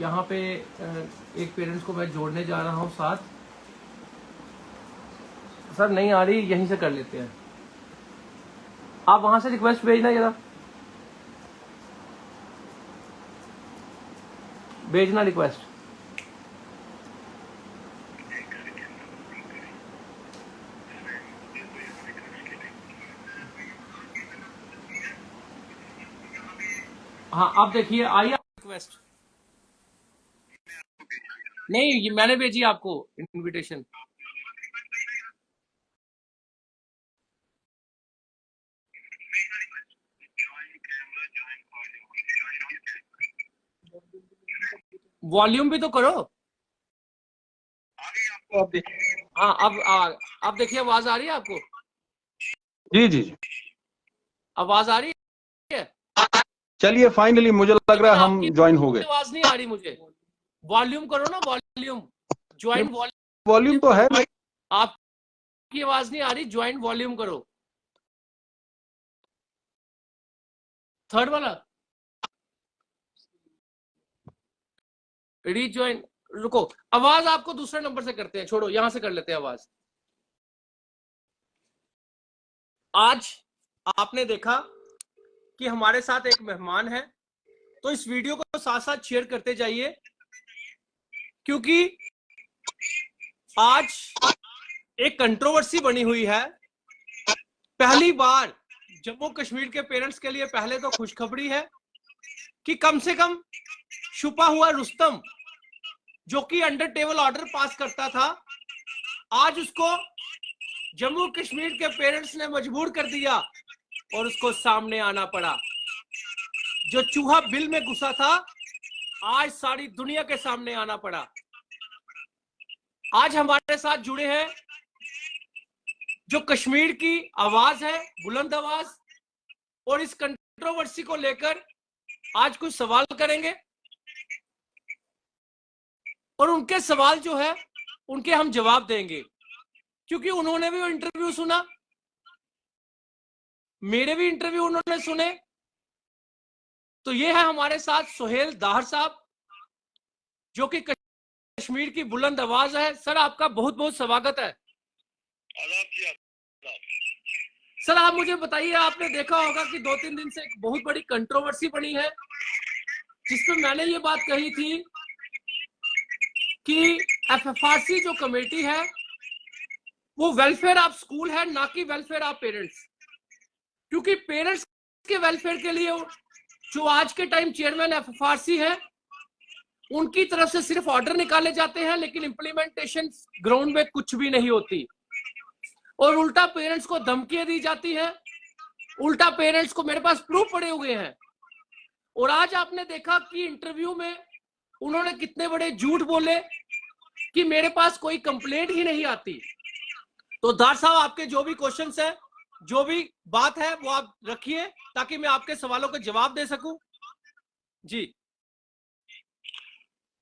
यहाँ पे एक पेरेंट्स को मैं जोड़ने जा रहा हूँ साथ। सर नहीं आ रही, यहीं से कर लेते हैं। आप वहां से रिक्वेस्ट भेजना, जरा भेजना रिक्वेस्ट। हाँ अब देखिए आई रिक्वेस्ट। नहीं ये मैंने भेजी आपको इनविटेशन। वॉल्यूम भी तो करो। हाँ अब देखिए आवाज आ रही है आपको? जी जी जी आवाज आ रही है? चलिए फाइनली मुझे लग रहा है हम ज्वाइन हो गए। आवाज नहीं आ रही मुझे। वॉल्यूम करो ना, वॉल्यूम ज्वाइन वॉल्यूम तो है भाई। आपकी आवाज नहीं आ रही, ज्वाइन वॉल्यूम करो। थर्ड वाला रीज्वाइन। रुको, आवाज आपको दूसरे नंबर से करते हैं, छोड़ो यहां से कर लेते हैं आवाज। आज आपने देखा कि हमारे साथ एक मेहमान है, तो इस वीडियो को साथ साथ शेयर करते जाइए, क्योंकि आज एक कंट्रोवर्सी बनी हुई है। पहली बार जम्मू कश्मीर के पेरेंट्स के लिए पहले तो खुशखबरी है कि कम से कम छुपा हुआ रुस्तम, जो कि अंडर टेबल ऑर्डर पास करता था, आज उसको जम्मू कश्मीर के पेरेंट्स ने मजबूर कर दिया और उसको सामने आना पड़ा। जो चूहा बिल में घुसा था, आज सारी दुनिया के सामने आना पड़ा। आज हमारे साथ जुड़े हैं जो कश्मीर की आवाज है, बुलंद आवाज, और इस कंट्रोवर्सी को लेकर आज कुछ सवाल करेंगे, और उनके सवाल जो है उनके हम जवाब देंगे, क्योंकि उन्होंने भी इंटरव्यू सुना, मेरे भी इंटरव्यू उन्होंने सुने। तो ये है हमारे साथ सुहेल दाहर साहब, जो कि कश्मीर की बुलंद आवाज है। सर आपका बहुत बहुत स्वागत है। सर आप मुझे बताइए, आपने देखा होगा कि 2-3 दिन से एक बहुत बड़ी कंट्रोवर्सी बनी है, जिसमें मैंने ये बात कही थी कि एफएफआरसी जो कमेटी है वो वेलफेयर ऑफ स्कूल है, ना कि वेलफेयर ऑफ पेरेंट्स। क्योंकि पेरेंट्स के वेलफेयर के लिए जो आज के टाइम चेयरमैन एफएफआरसी है, उनकी तरफ से सिर्फ ऑर्डर निकाले जाते हैं, लेकिन इंप्लीमेंटेशन ग्राउंड में कुछ भी नहीं होती, और उल्टा पेरेंट्स को धमकियां दी जाती हैं। उल्टा पेरेंट्स को, मेरे पास प्रूफ पड़े हुए हैं। और आज आपने देखा कि इंटरव्यू में उन्होंने कितने बड़े झूठ बोले कि मेरे पास कोई कंप्लेंट ही नहीं आती। तो दार साहब आपके जो भी क्वेश्चंस है, जो भी बात है, वो आप रखिए ताकि मैं आपके सवालों का जवाब दे सकूं। जी।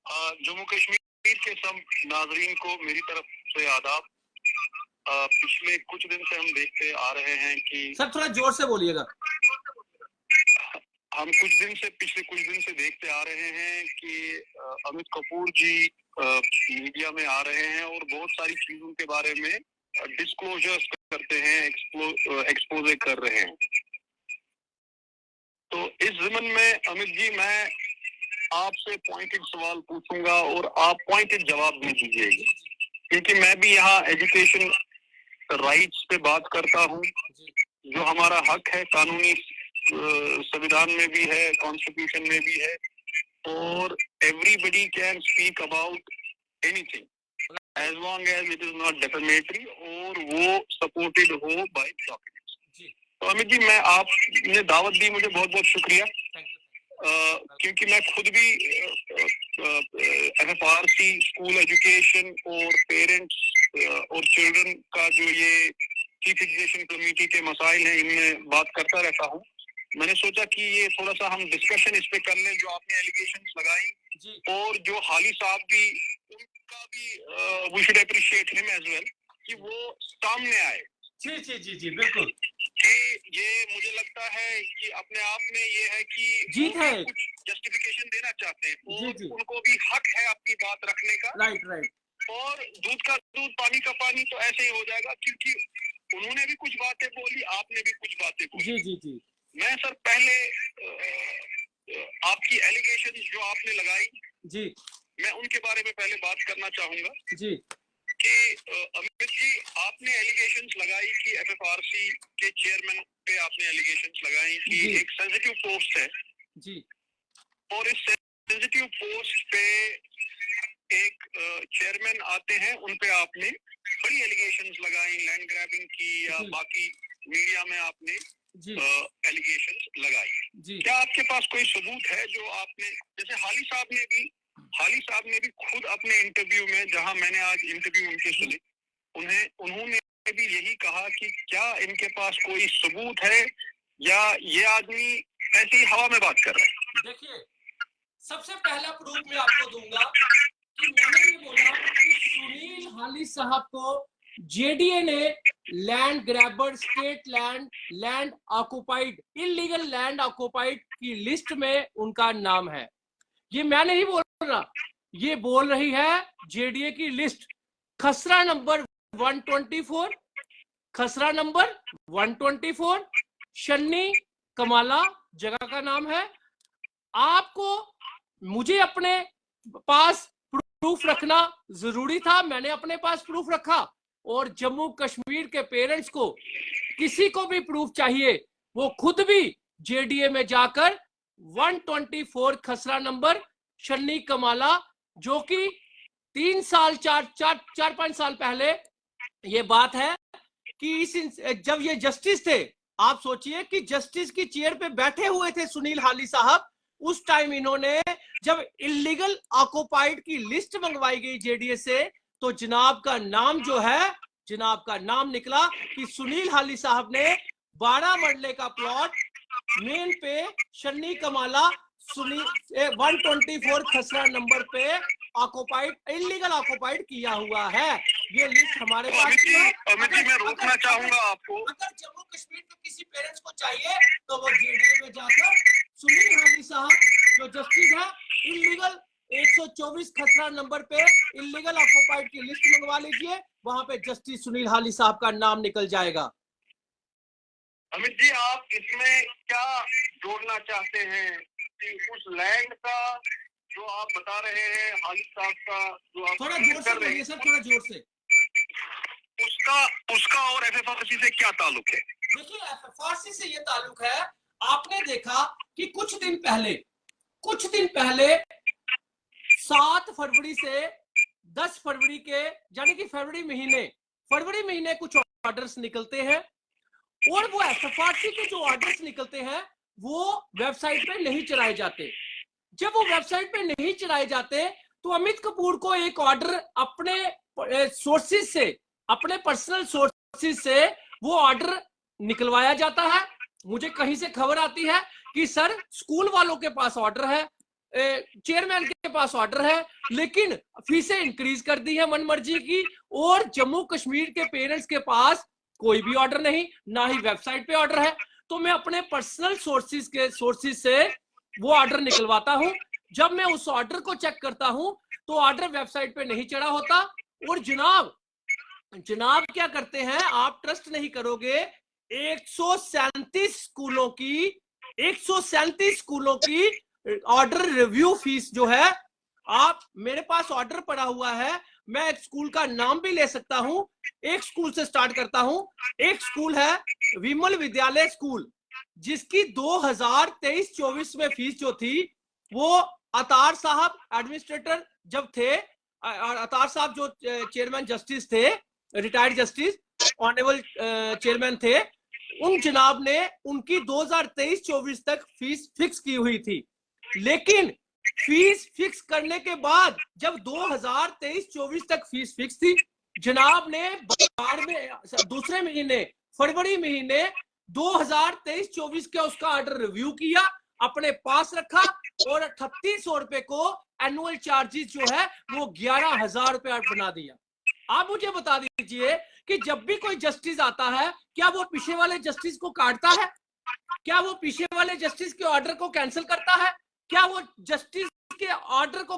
जम्मू कश्मीर के सब नाजरीन को मेरी तरफ से आदाब। पिछले कुछ दिन से हम देखते आ रहे हैं कि, सर थोड़ा जोर से बोलिएगा। हम पिछले कुछ दिन से देखते आ रहे हैं कि अमित कपूर जी मीडिया में आ रहे हैं और बहुत सारी चीजों के बारे में डिस्क्लोजर्स करते हैं, एक्सपोजे कर रहे हैं। तो इस ज़मन में अमित जी, मैं आपसे पॉइंटेड सवाल पूछूंगा और आप पॉइंटेड जवाब भी दीजिएगा, क्योंकि मैं भी यहाँ एजुकेशन राइट्स पे बात करता हूँ, जो हमारा हक है, कानूनी संविधान में भी है, कॉन्स्टिट्यूशन में भी है, और everybody can speak about anything as long as it is not defamatory और वो सपोर्टेड हो बाय डॉक्यूमेंट्स। तो अमित जी, मैं आपने दावत दी, मुझे बहुत बहुत शुक्रिया, क्योंकि मैं खुद भी एफएफआरसी, स्कूल एजुकेशन और पेरेंट्स और चिल्ड्रन का जो ये चीफ एजुकेशन कमेटी के मसाइल हैं, इनमें बात करता रहता हूँ। मैंने सोचा कि ये थोड़ा सा हम डिस्कशन इस पे कर लें, जो आपने एलिगेशंस लगाई, और जो हाली साहब भी, उनका भी we should appreciate him as well, कि वो सामने आए। जी जी जी जी बिल्कुल। कि ये मुझे लगता है कि अपने आप में ये है कि जीत है, कुछ जस्टिफिकेशन देना चाहते हैं और जी। उनको भी हक है अपनी बात रखने का। राइट। और दूध का दूध पानी का पानी तो ऐसे ही हो जाएगा, क्योंकि उन्होंने भी कुछ बातें बोली, आपने भी कुछ बातें बोली। जी। मैं सर पहले आपकी एलिगेशन जो आपने लगाई जी, मैं उनके बारे में पहले बात करना चाहूंगा जी कि अमित जी, आपने एलिगेशंस लगाई कि एफएफआरसी के चेयरमैन पे आपने एलिगेशंस लगाई कि जी। एक सेंसिटिव पोस्ट है जी और इस सेंसिटिव पोस्ट पे एक चेयरमैन आते हैं, उन पे आपने बड़ी एलिगेशंस लगाई, लैंड ग्रैबिंग की या जी। बाकी मीडिया में आपने जी एलिगेशंस लगाई। जी क्या आपके पास कोई सबूत है जो आपने, जैसे हाली साहब ने भी खुद अपने इंटरव्यू में, जहां मैंने आज इंटरव्यू उनके सुने, उन्होंने भी यही कहा कि क्या इनके पास कोई सबूत है या ये आदमी ऐसे ही हवा में बात कर रहा है? देखिए, सबसे पहला प्रूफ मैं आपको दूंगा कि मैंने ये बोला कि सुनील हाली साहब को जेडीए ने land grabber, state land occupied, illegal land occupied की लिस्ट में उनका नाम है। ये मैं नहीं बोल रहा, ये बोल रही है जेडीए की लिस्ट। खसरा नंबर 124, खसरा नंबर 124 शन्नी कमाला जगह का नाम है। आपको, मुझे अपने पास प्रूफ रखना जरूरी था, मैंने अपने पास प्रूफ रखा। और जम्मू कश्मीर के पेरेंट्स को किसी को भी प्रूफ चाहिए, वो खुद भी जेडीए में जाकर 124 खसरा नंबर शन्नी कमाला, जो कि 4-5 साल पहले ये बात है कि जब ये जस्टिस थे, आप सोचिए कि जस्टिस की चेयर पे बैठे हुए थे सुनील हाली साहब, उस टाइम इन्होंने जब इलीगल ऑक्युपाइड की लिस्ट मंगवाई गई जेडीए से, तो जनाब का नाम जो है, जनाब का नाम निकला कि सुनील हाली साहब ने 12 मरले का प्लॉट मेन पे शन्नी कमाला 124 खसरा नंबर पे ऑक्युपाइड, इलीगल ऑक्युपाइड किया हुआ है। ये लिस्ट हमारे पास है। अमित जी, मैं रोकना चाहूंगा आपको। अगर जम्मू कश्मीर के किसी पेरेंट्स को चाहिए तो वो जेडीए में जाकर सुनील हाली साहब जो जस्टिस है, इलीगल 124 खसरा नंबर पे इलीगल ऑक्युपाइड की लिस्ट मंगवा लीजिए, वहां पे जस्टिस सुनील हाली साहब का नाम निकल जाएगा। अमित जी, आप इसमें क्या जोड़ना चाहते हैं कि उस लैंड का जो आप बता रहे हैं, हाली साहब का जो आप थोड़ा जोर से बोलिए सर, थोड़ा जोर से। उसका और एफएफआरसी से क्या ताल्लुक है? देखिए, एफएफआरसी से ये ताल्लुक है, आपने देखा कि कुछ दिन पहले 7 फरवरी से 10 फरवरी के, यानी कि फरवरी महीने कुछ ऑर्डर्स निकलते हैं, और वो एफएफआरसी के जो ऑर्डर्स निकलते हैं वो वेबसाइट पे नहीं चढ़ाए जाते। जब वो वेबसाइट पे नहीं चढ़ाए जाते तो अमित कपूर को एक ऑर्डर अपने सोर्सेज से, अपने पर्सनल सोर्सेज से वो ऑर्डर निकलवाया जाता है। मुझे कहीं से खबर आती है कि सर स्कूल वालों के पास ऑर्डर है, चेयरमैन के पास ऑर्डर है, लेकिन फीसें इंक्रीज कर दी है मनमर्जी की, और जम्मू कश्मीर के पेरेंट्स के पास कोई भी ऑर्डर नहीं, ना ही वेबसाइट पे ऑर्डर है। तो मैं अपने पर्सनल सोर्सेज से वो ऑर्डर निकलवाता हूं। जब मैं उस ऑर्डर को चेक करता हूं तो ऑर्डर वेबसाइट पे नहीं चढ़ा होता। और जनाब क्या करते हैं, आप ट्रस्ट नहीं करोगे, 137 स्कूलों की ऑर्डर रिव्यू फीस जो है, आप, मेरे पास ऑर्डर पड़ा हुआ है, मैं एक स्कूल का नाम भी ले सकता हूं। एक स्कूल से स्टार्ट करता हूं। एक स्कूल है विमल विद्यालय स्कूल, जिसकी 2023-24 में फीस जो थी, वो अतार साहब एडमिनिस्ट्रेटर जब थे, अतार साहब जो चेयरमैन जस्टिस थे, रिटायर्ड जस्टिस, ऑनरेबल चेयरमैन थे, उन जनाब ने उनकी 2023-24 तक फीस फिक्स की हुई थी। लेकिन फीस फिक्स करने के बाद जब 2023-24 तक फीस फिक्स थी, जनाब ने दूसरे महीने, फरवरी महीने 2023-24 का उसका ऑर्डर रिव्यू किया, अपने पास रखा, और 3800 रुपए को एनुअल चार्जेस जो है वो 11,000 रुपए बना दिया। आप मुझे बता दीजिए कि जब भी कोई जस्टिस आता है, क्या वो पीछे वाले जस्टिस को काटता है? क्या वो पीछे वाले जस्टिस के ऑर्डर को कैंसिल करता है? क्या वो जस्टिस के ऑर्डर को